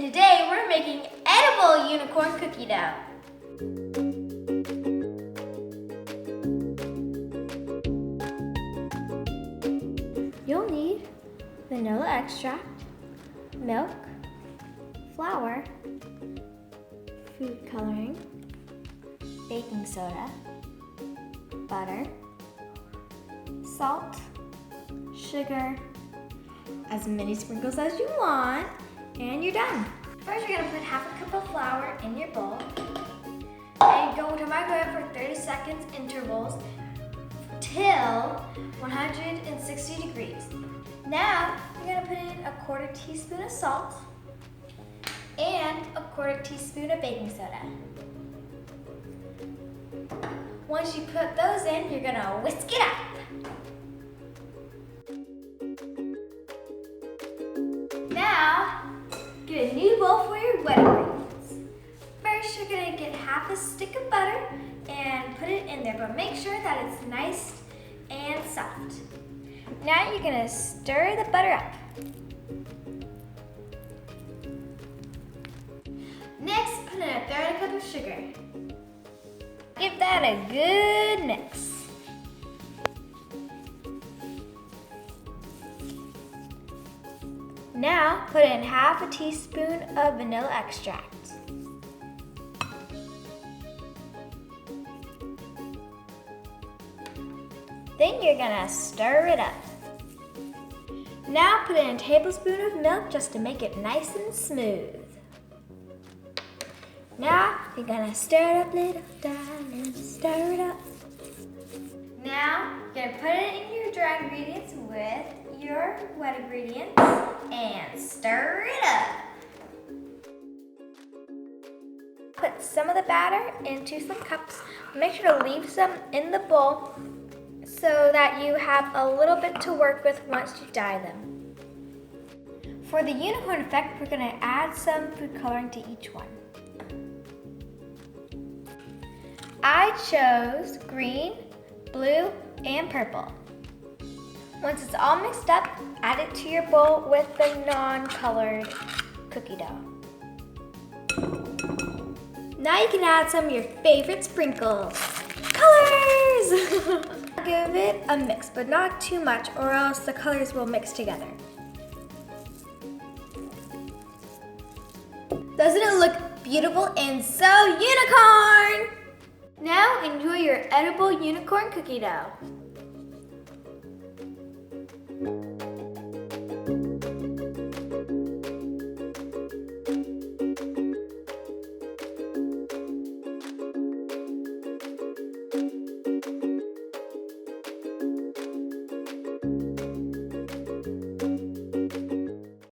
today we're making edible unicorn cookie dough. You'll need vanilla extract, milk, flour, food coloring, baking soda, butter, salt, sugar, as many sprinkles as you want, and you're done. First, you're gonna put half a cup of flour in your bowl and go to microwave for 30 seconds intervals till 160 degrees. Now, you're gonna put in a quarter teaspoon of salt and a quarter teaspoon of baking soda. Once you put those in, you're gonna whisk it up. Now, get a new bowl for your wet ingredients. First, you're gonna get half a stick of butter and put it in there, but make sure that it's nice and soft. Now you're gonna stir the butter up. Next, put in a third cup of sugar. Give that a good mix. Now, put in half a teaspoon of vanilla extract. Then you're gonna stir it up. Now put in a tablespoon of milk just to make it nice and smooth. Now you're gonna stir it up, little darling, stir it up. Now you're gonna put it in your dry ingredients with your wet ingredients and stir it up. Put some of the batter into some cups. Make sure to leave some in the bowl so that you have a little bit to work with once you dye them. For the unicorn effect, we're gonna add some food coloring to each one. I chose green, blue, and purple. Once it's all mixed up, add it to your bowl with the non-colored cookie dough. Now you can add some of your favorite sprinkles. Colors! Give it a mix, but not too much or else the colors will mix together. Doesn't it look beautiful and so unicorn? Now enjoy your edible unicorn cookie dough.